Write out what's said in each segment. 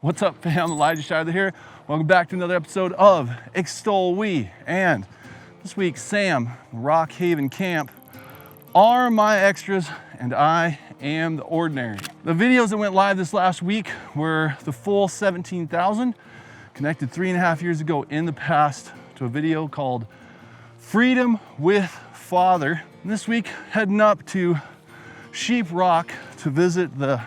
What's up, fam? Elijah Shider here. Welcome back to another episode of EXTOL WE. And this week, Sam, Rock Haven Camp, are my extras, and I am the ordinary. The videos that went live this last week were the full 17,000, connected 3.5 years ago in the past to a video called Freedom with Father. And this week, heading up to Sheep Rock to visit the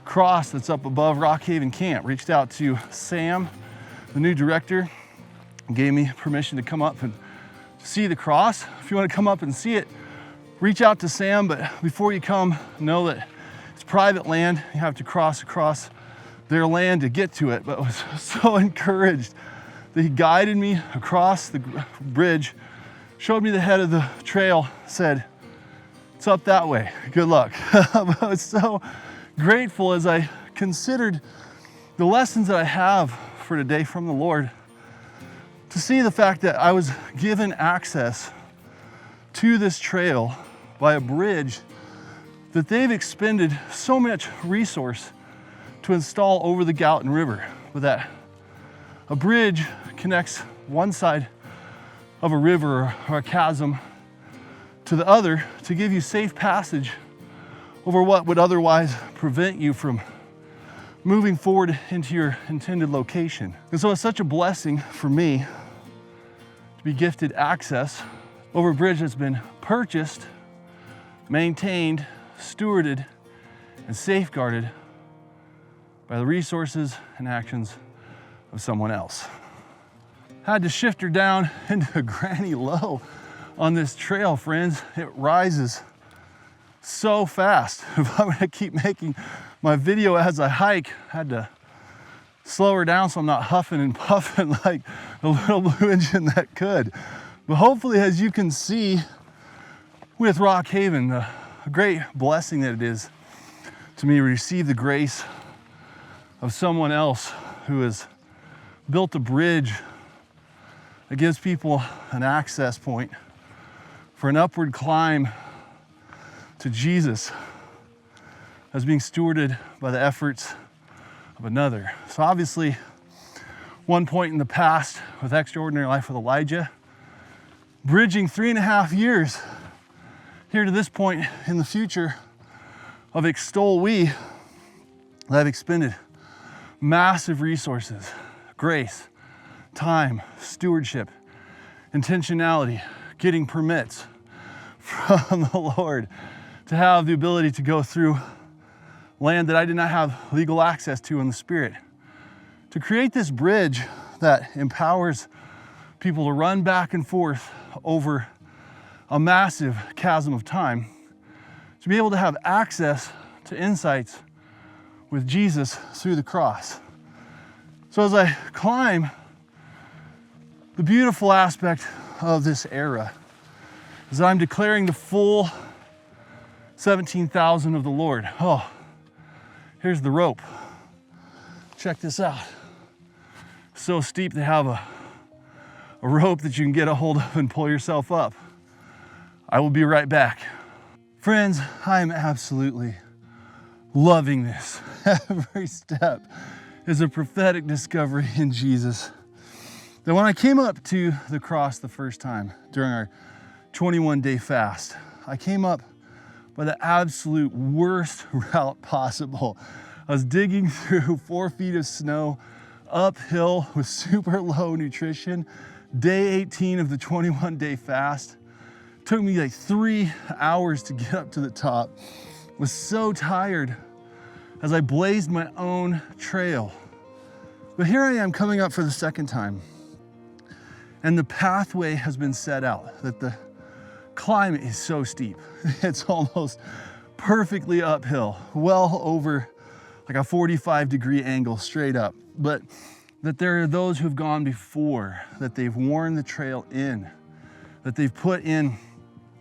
cross that's up above Rock Haven Camp. Reached out to Sam, the new director, and gave me permission to come up and see the cross. If you want to come up and see it, reach out to Sam, but before you come, know that it's private land. You have to cross across their land to get to it, but I was so encouraged that he guided me across the bridge, showed me the head of the trail, said, "It's up that way, good luck." I was so grateful as I considered the lessons that I have for today from the Lord, to see the fact that I was given access to this trail by a bridge that they've expended so much resource to install over the Gallatin River, but that a bridge connects one side of a river or a chasm to the other to give you safe passage over what would otherwise prevent you from moving forward into your intended location. And so it's such a blessing for me to be gifted access over a bridge that's been purchased, maintained, stewarded, and safeguarded by the resources and actions of someone else. Had to shift her down into a granny low on this trail, friends. It rises so fast. If I'm gonna keep making my video as I hike, I had to slow her down so I'm not huffing and puffing like a little blue engine that could. But hopefully, as you can see with Rock Haven, the great blessing that it is to me to receive the grace of someone else who has built a bridge that gives people an access point for an upward climb to Jesus, as being stewarded by the efforts of another. So obviously, one point in the past with Extraordinary Life with Elijah, bridging 3.5 years here to this point in the future of EXTOL WE, that I've expended massive resources, grace, time, stewardship, intentionality, getting permits from the Lord to have the ability to go through land that I did not have legal access to in the Spirit, to create this bridge that empowers people to run back and forth over a massive chasm of time, to be able to have access to insights with Jesus through the cross. So as I climb, the beautiful aspect of this era is that I'm declaring the full 17,000 of the Lord. Oh, here's the rope. Check this out. So steep they have a rope that you can get a hold of and pull yourself up. I will be right back. Friends, I am absolutely loving this. Every step is a prophetic discovery in Jesus. That when I came up to the cross the first time during our 21-day fast, I came up by the absolute worst route possible. I was digging through 4 feet of snow, uphill with super low nutrition. Day 18 of the 21-day fast. Took me like 3 hours to get up to the top. Was so tired as I blazed my own trail. But here I am coming up for the second time. And the pathway has been set out, that the climate is so steep. It's almost perfectly uphill, well over like a 45-degree angle straight up. But that there are those who've gone before, that they've worn the trail in, that they've put in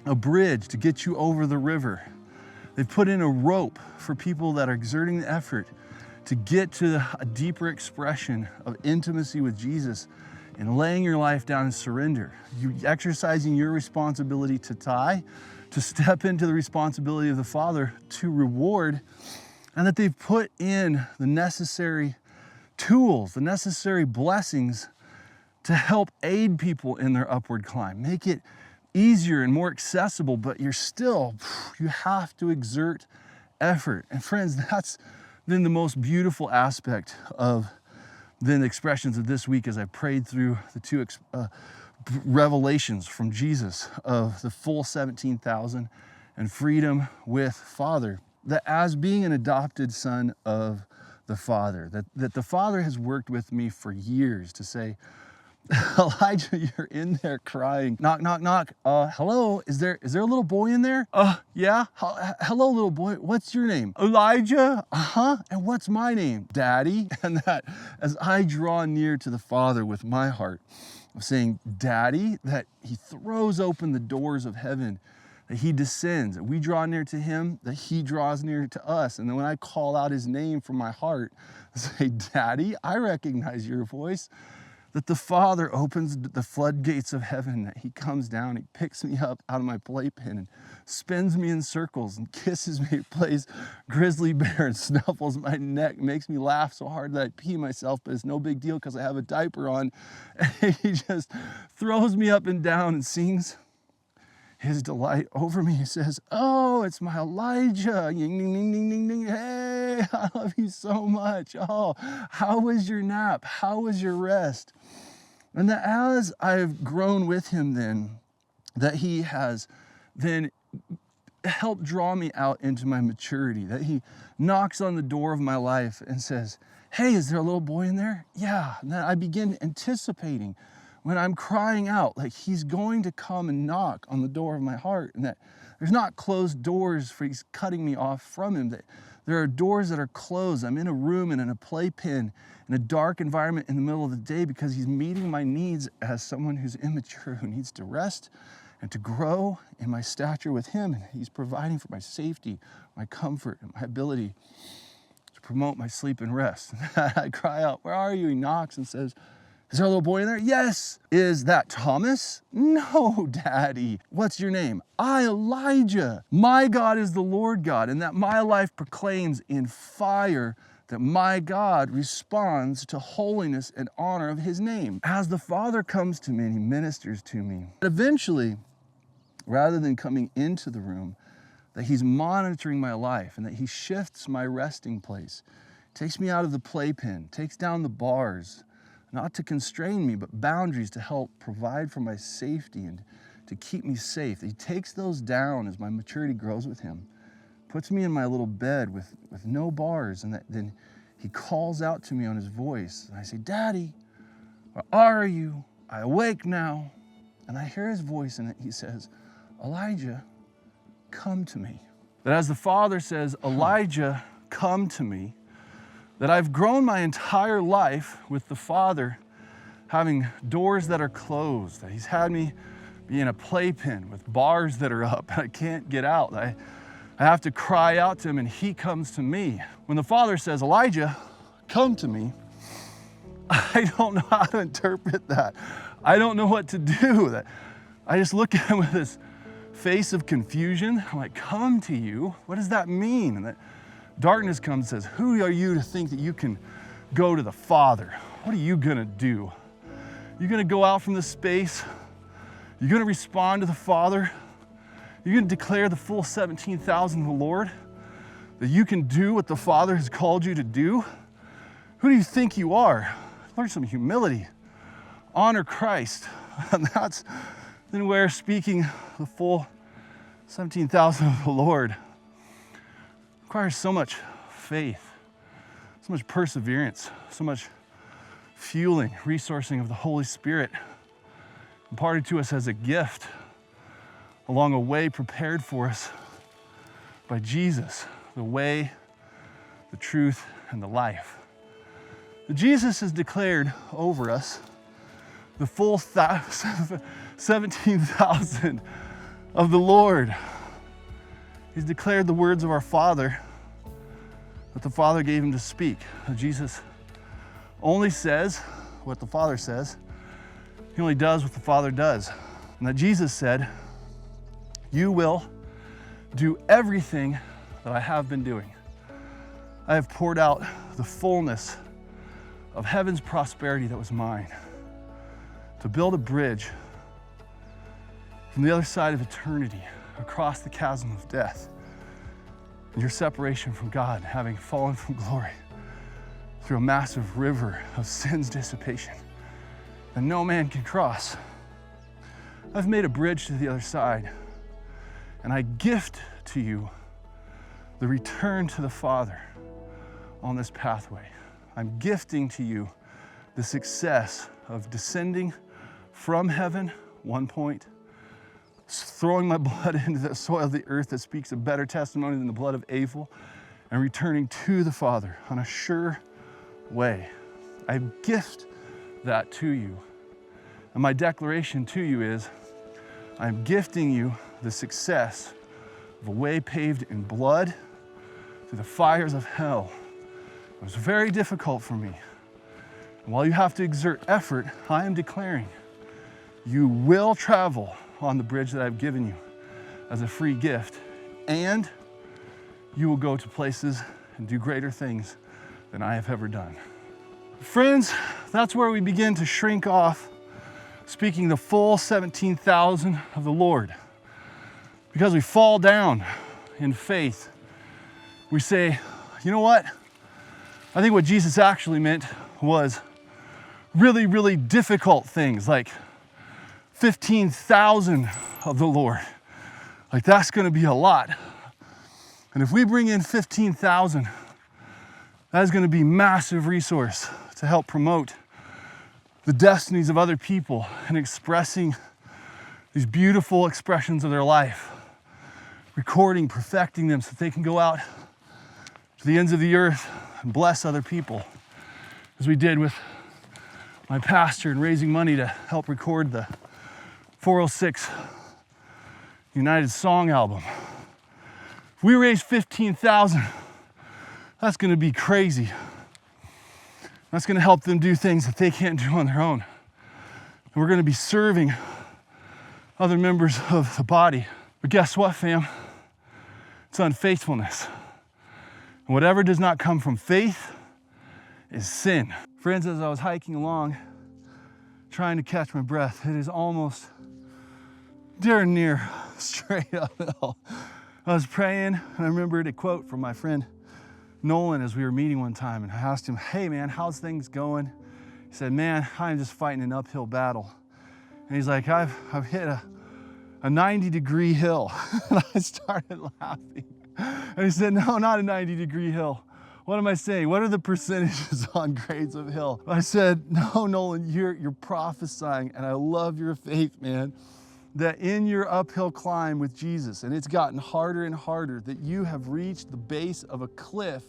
a bridge to get you over the river. They've put in a rope for people that are exerting the effort to get to a deeper expression of intimacy with Jesus and laying your life down in surrender. You exercising your responsibility to tie, to step into the responsibility of the Father to reward, and that they've put in the necessary tools, the necessary blessings to help aid people in their upward climb, make it easier and more accessible, but you have to exert effort. And friends, that's then the most beautiful aspect of then the expressions of this week as I prayed through the two revelations from Jesus of the full 17,000 and freedom with Father, that as being an adopted son of the Father, that the Father has worked with me for years to say, Elijah, you're in there crying. Knock, knock, knock. Hello, is there a little boy in there? Yeah. Hello, little boy. What's your name? Elijah. And what's my name? Daddy. And that as I draw near to the Father with my heart of saying, Daddy, that he throws open the doors of heaven, that he descends, that we draw near to him, that he draws near to us. And then when I call out his name from my heart, I say, Daddy, I recognize your voice. That the Father opens the floodgates of heaven, that he comes down, he picks me up out of my playpen and spins me in circles and kisses me, plays grizzly bear and snuffles my neck, makes me laugh so hard that I pee myself, but it's no big deal because I have a diaper on. And he just throws me up and down and sings his delight over me. He says, oh, it's my Elijah. Ding, ding, ding, ding, ding, ding. Hey, I love you so much. Oh, how was your nap? How was your rest? And that as I've grown with him then, that he has then helped draw me out into my maturity, that he knocks on the door of my life and says, hey, is there a little boy in there? Yeah. And then I begin anticipating when I'm crying out, like he's going to come and knock on the door of my heart, and that there's not closed doors for he's cutting me off from him, that there are doors that are closed. I'm in a room and in a playpen in a dark environment in the middle of the day because he's meeting my needs as someone who's immature, who needs to rest and to grow in my stature with him. And he's providing for my safety, my comfort, and my ability to promote my sleep and rest. I cry out, where are you? He knocks and says, is there a little boy in there? Yes. Is that Thomas? No, Daddy. What's your name? I, Elijah. My God is the Lord God, and that my life proclaims in fire that my God responds to holiness and honor of his name. As the Father comes to me and he ministers to me, eventually, rather than coming into the room, that he's monitoring my life and that he shifts my resting place, takes me out of the playpen, takes down the bars, not to constrain me, but boundaries to help provide for my safety and to keep me safe. He takes those down as my maturity grows with him, puts me in my little bed with no bars, and then he calls out to me on his voice. And I say, Daddy, where are you? I awake now. And I hear his voice, and he says, Elijah, come to me. That as the Father says, Elijah, come to me, that I've grown my entire life with the Father having doors that are closed, that he's had me be in a playpen with bars that are up. I can't get out. I have to cry out to him and he comes to me. When the Father says, Elijah, come to me, I don't know how to interpret that. I don't know what to do. That I just look at him with this face of confusion. I'm like, come to you? What does that mean? And that darkness comes and says, who are you to think that you can go to the Father? What are you gonna do? You're gonna go out from this space? You're gonna respond to the Father? You're gonna declare the full 17,000 of the Lord? That you can do what the Father has called you to do? Who do you think you are? Learn some humility. Honor Christ. And that's then where speaking the full 17,000 of the Lord requires so much faith, so much perseverance, so much fueling, resourcing of the Holy Spirit, imparted to us as a gift along a way prepared for us by Jesus, the way, the truth, and the life. Jesus has declared over us the full 17,000 of the Lord. He's declared the words of our Father that the Father gave him to speak. Jesus only says what the Father says. He only does what the Father does. And that Jesus said, you will do everything that I have been doing. I have poured out the fullness of heaven's prosperity that was mine, to build a bridge from the other side of eternity, across the chasm of death, and your separation from God, having fallen from glory through a massive river of sin's dissipation that no man can cross. I've made a bridge to the other side, and I gift to you the return to the Father on this pathway. I'm gifting to you the success of descending from heaven, one point, throwing my blood into the soil of the earth that speaks a better testimony than the blood of Abel, and returning to the Father on a sure way. I gift that to you. And my declaration to you is, I'm gifting you the success of a way paved in blood through the fires of hell. It was very difficult for me. And while you have to exert effort, I am declaring you will travel on the bridge that I've given you as a free gift, and you will go to places and do greater things than I have ever done. Friends, that's where we begin to shrink off speaking the full 17,000 of the Lord. Because we fall down in faith, we say, you know what? I think what Jesus actually meant was really, really difficult things, like 15,000 of the Lord. Like, that's gonna be a lot. And if we bring in 15,000, that is gonna be massive resource to help promote the destinies of other people and expressing these beautiful expressions of their life, recording, perfecting them so that they can go out to the ends of the earth and bless other people, as we did with my pastor and raising money to help record the 406 United Song album. If we raise 15,000, that's gonna be crazy. That's gonna help them do things that they can't do on their own. And we're gonna be serving other members of the body. But guess what, fam? It's unfaithfulness. And whatever does not come from faith is sin. Friends, as I was hiking along, trying to catch my breath, it is almost darn near straight uphill. I was praying, and I remembered a quote from my friend Nolan as we were meeting one time, and I asked him, hey man, how's things going? He said, man, I'm just fighting an uphill battle. And he's like, I've hit a 90-degree hill. And I started laughing. And he said, no, not a 90-degree hill. What am I saying? What are the percentages on grades of hill? I said, no, Nolan, you're prophesying, and I love your faith, man, that in your uphill climb with Jesus, and it's gotten harder and harder, that you have reached the base of a cliff,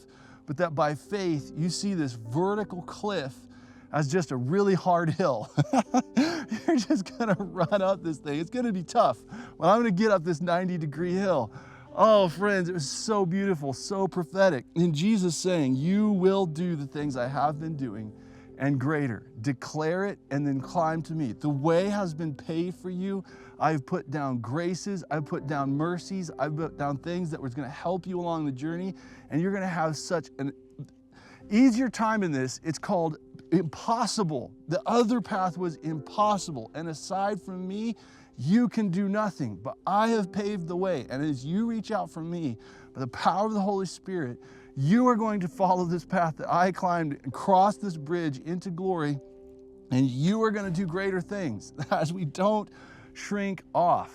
but that by faith, you see this vertical cliff as just a really hard hill. You're just gonna run up this thing. It's gonna be tough, but I'm gonna get up this 90-degree hill. Oh, friends, it was so beautiful, so prophetic. And Jesus saying, you will do the things I have been doing and greater. Declare it and then climb to me. The way has been paid for you. I've put down graces, I've put down mercies, I've put down things that was gonna help you along the journey, and you're gonna have such an easier time in this. It's called impossible. The other path was impossible, and aside from me, you can do nothing, but I have paved the way. And as you reach out from me, by the power of the Holy Spirit, you are going to follow this path that I climbed and cross this bridge into glory, and you are going to do greater things as we don't shrink off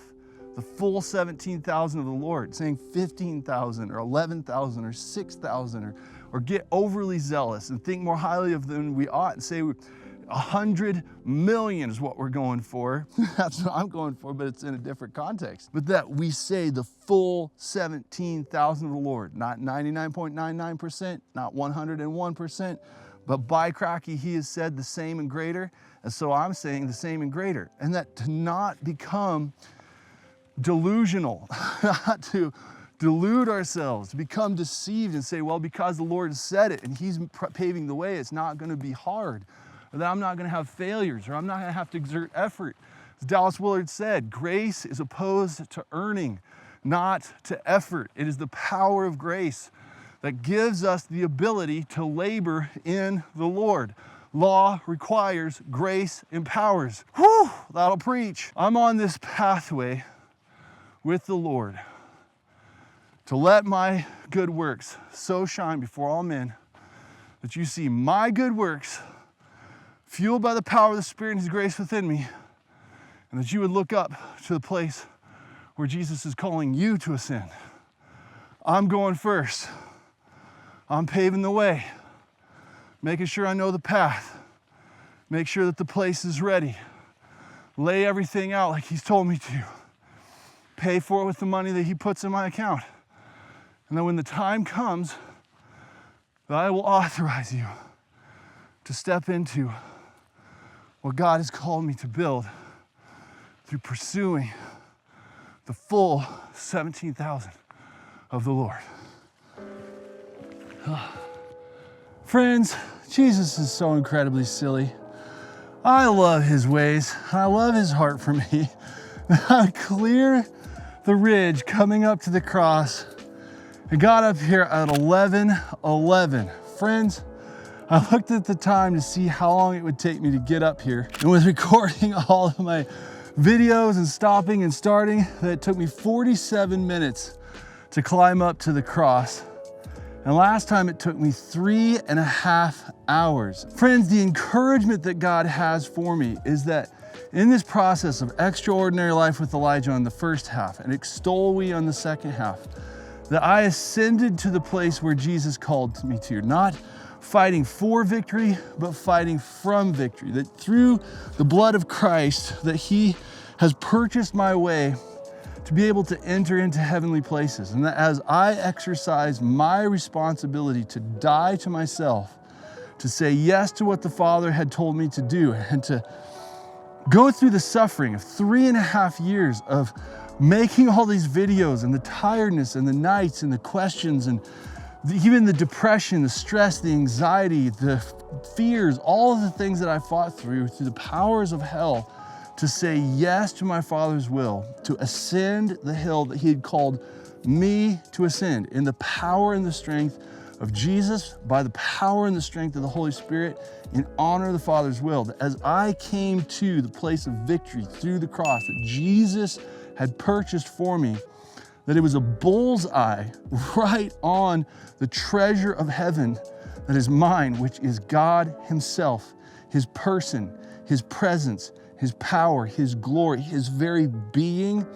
the full 17,000 of the Lord, saying 15,000 or 11,000 or 6,000 or get overly zealous and think more highly of them than we ought and say 100 million is what we're going for. That's what I'm going for, but it's in a different context. But that we say the full 17,000 of the Lord, not 99.99%, not 101%, but by cracky, he has said the same and greater. And so I'm saying the same and greater. And that to not become delusional, not to delude ourselves, to become deceived and say, well, because the Lord has said it and he's paving the way, it's not going to be hard, or that I'm not going to have failures, or I'm not going to have to exert effort. As Dallas Willard said, grace is opposed to earning, not to effort. It is the power of grace that gives us the ability to labor in the Lord. Law requires, grace empowers. Whew, that'll preach. I'm on this pathway with the Lord to let my good works so shine before all men that you see my good works fueled by the power of the Spirit and His grace within me, and that you would look up to the place where Jesus is calling you to ascend. I'm going first. I'm paving the way, making sure I know the path, make sure that the place is ready, lay everything out like He's told me to, pay for it with the money that He puts in my account. And then when the time comes, that I will authorize you to step into what God has called me to build through pursuing the full 17,000 of the Lord. Friends, Jesus is so incredibly silly. I love His ways. I love His heart for me. I clear the ridge coming up to the cross. I got up here at 11:11. Friends, I looked at the time to see how long it would take me to get up here. And with recording all of my videos and stopping and starting, it took me 47 minutes to climb up to the cross. And last time it took me 3.5 hours. Friends, the encouragement that God has for me is that in this process of extraordinary life with Elijah on the first half and extol we on the second half, that I ascended to the place where Jesus called me to, not fighting for victory, but fighting from victory. That through the blood of Christ, that He has purchased my way to be able to enter into heavenly places. And that as I exercise my responsibility to die to myself, to say yes to what the Father had told me to do, and to go through the suffering of 3.5 years of making all these videos, and the tiredness and the nights and the questions and even the depression, the stress, the anxiety, the fears, all of the things that I fought through the powers of hell, to say yes to my Father's will, to ascend the hill that He had called me to ascend in the power and the strength of Jesus, by the power and the strength of the Holy Spirit, in honor of the Father's will. That as I came to the place of victory through the cross that Jesus had purchased for me, that it was a bullseye right on the treasure of heaven that is mine, which is God Himself, His person, His presence, His power, His glory, His very being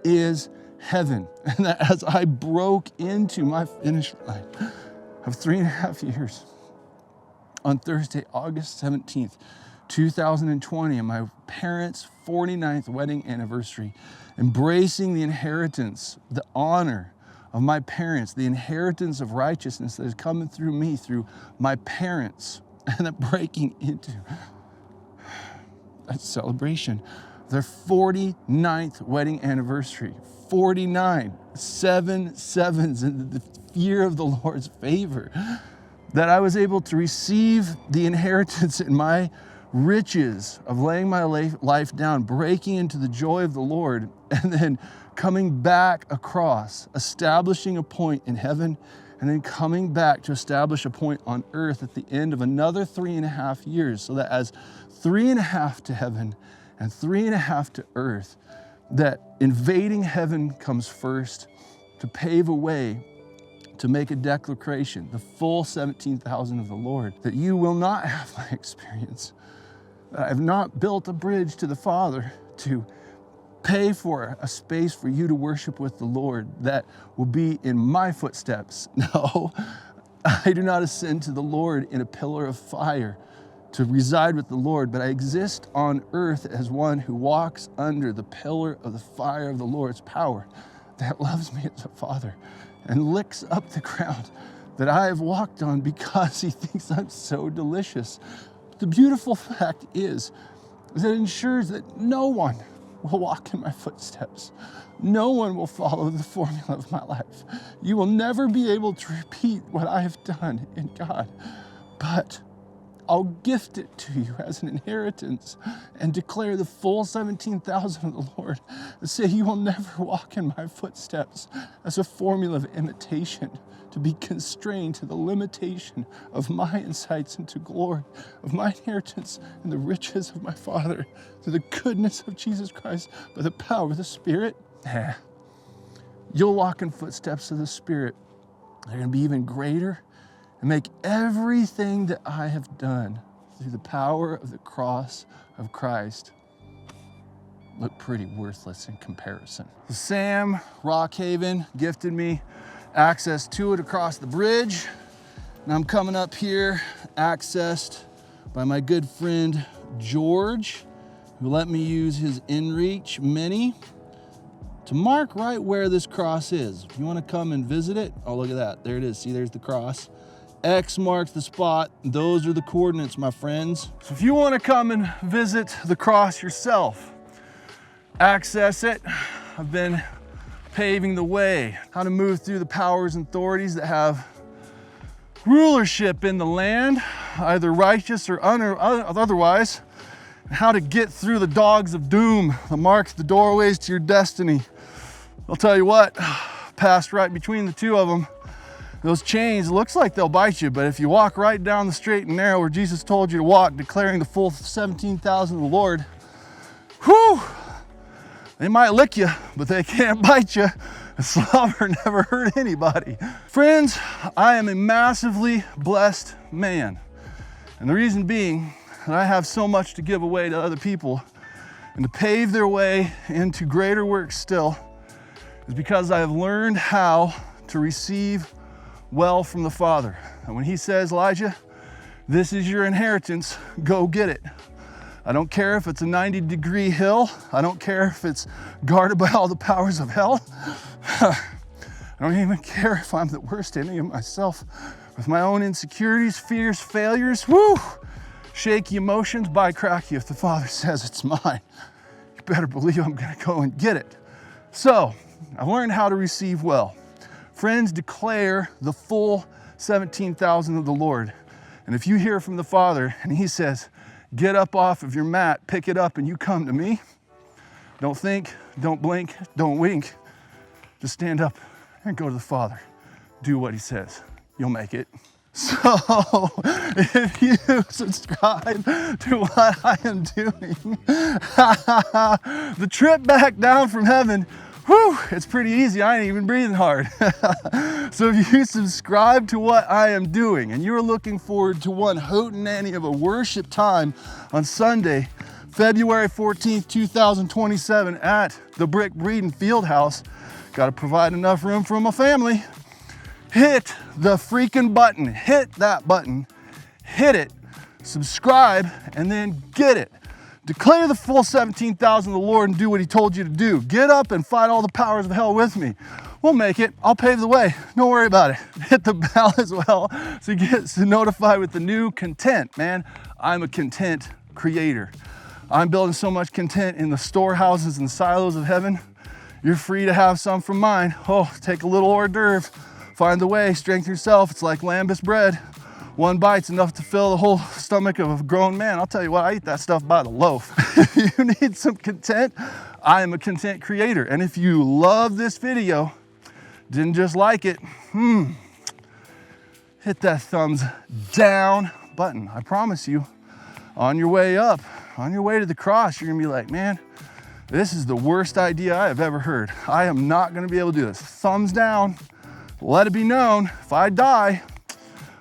is heaven. And that as I broke into my finish line of 3.5 years on Thursday, August 17th, 2020, and my parents' 49th wedding anniversary, embracing the inheritance, the honor of my parents, the inheritance of righteousness that is coming through me, through my parents, and then breaking into a celebration, their 49th wedding anniversary. 49, 7 sevens in the year of the Lord's favor, that I was able to receive the inheritance in my riches of laying my life down, breaking into the joy of the Lord, and then coming back across, establishing a point in heaven, and then coming back to establish a point on earth at the end of another 3.5 years, so that as 3.5 to heaven and 3.5 to earth, that invading heaven comes first to pave a way, to make a declaration, the full 17,000 of the Lord, that you will not have my experience. I have not built a bridge to the Father to pay for a space for you to worship with the Lord that will be in my footsteps. No, I do not ascend to the Lord in a pillar of fire to reside with the Lord, but I exist on earth as one who walks under the pillar of the fire of the Lord's power, that loves me as a father and licks up the ground that I have walked on because He thinks I'm so delicious. The beautiful fact is that it ensures that no one will walk in my footsteps. No one will follow the formula of my life. You will never be able to repeat what I have done in God. But I'll gift it to you as an inheritance and declare the full 17,000 of the Lord. And say you will never walk in my footsteps as a formula of imitation, to be constrained to the limitation of my insights into glory, of my inheritance and the riches of my Father, through the goodness of Jesus Christ, by the power of the Spirit. You'll walk in footsteps of the Spirit. They're going to be even greater and make everything that I have done through the power of the cross of Christ look pretty worthless in comparison. Sam Rockhaven gifted me access to it across the bridge, and I'm coming up here accessed by my good friend George, who let me use his InReach Mini to mark right where this cross is. If you want to come and visit it, oh, look at that, there it is. See, there's the cross. X marks the spot. Those are the coordinates, my friends. So if you want to come and visit the cross yourself, access it. I've been paving the way, how to move through the powers and authorities that have rulership in the land, either righteous or otherwise, and how to get through the dogs of doom that mark the doorways to your destiny. I'll tell you what, passed right between the two of them. Those chains, looks like they'll bite you, but if you walk right down the straight and narrow where Jesus told you to walk, declaring the full 17,000 of the Lord, whew, they might lick you, but they can't bite you. A slobber never hurt anybody. Friends, I am a massively blessed man. And the reason being that I have so much to give away to other people and to pave their way into greater work still is because I have learned how to receive well from the Father. And when he says, Elijah, this is your inheritance, go get it. I don't care if it's a 90-degree hill. I don't care if it's guarded by all the powers of hell. I don't even care if I'm the worst enemy of myself with my own insecurities, fears, failures. Woo! Shaky emotions, by cracky, if the Father says it's mine, you better believe I'm gonna go and get it. So, I've learned how to receive well. Friends, declare the full 17,000 of the Lord. And if you hear from the Father and he says, get up off of your mat, pick it up, and you come to me, don't think, don't blink, don't wink. Just stand up and go to the Father. Do what he says. You'll make it. So, if you subscribe to what I am doing, the trip back down from heaven, whew, it's pretty easy. I ain't even breathing hard. So if you subscribe to what I am doing and you're looking forward to one hootenanny of a worship time on Sunday, February 14th, 2027 at the Brick Breeden Fieldhouse, got to provide enough room for my family. Hit the freaking button. Hit that button. Hit it. Subscribe and then get it. Declare the full 17,000 of the Lord and do what he told you to do. Get up and fight all the powers of hell with me. We'll make it. I'll pave the way. Don't worry about it. Hit the bell as well so you get notified with the new content, man. I'm a content creator. I'm building so much content in the storehouses and silos of heaven. You're free to have some from mine. Oh, take a little hors d'oeuvre. Find the way, strengthen yourself. It's like lambus bread. One bite's enough to fill the whole stomach of a grown man. I'll tell you what, I eat that stuff by the loaf. If you need some content, I am a content creator. And if you love this video, didn't just like it, hit that thumbs down button. I promise you, on your way up, on your way to the cross, you're gonna be like, man, this is the worst idea I have ever heard. I am not gonna be able to do this. Thumbs down, let it be known, if I die,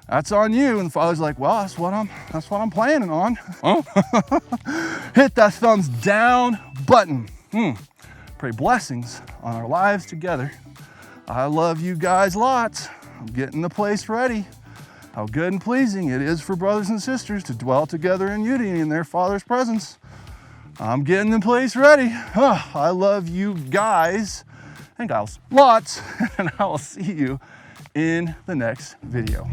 that's on you. And the Father's like, well, that's what I'm planning on. Oh. Hit that thumbs down button. Pray blessings on our lives together. I love you guys lots. I'm getting the place ready. How good and pleasing it is for brothers and sisters to dwell together in unity in their Father's presence. I'm getting the place ready. Oh, I love you guys and gals lots, and I will see you in the next video.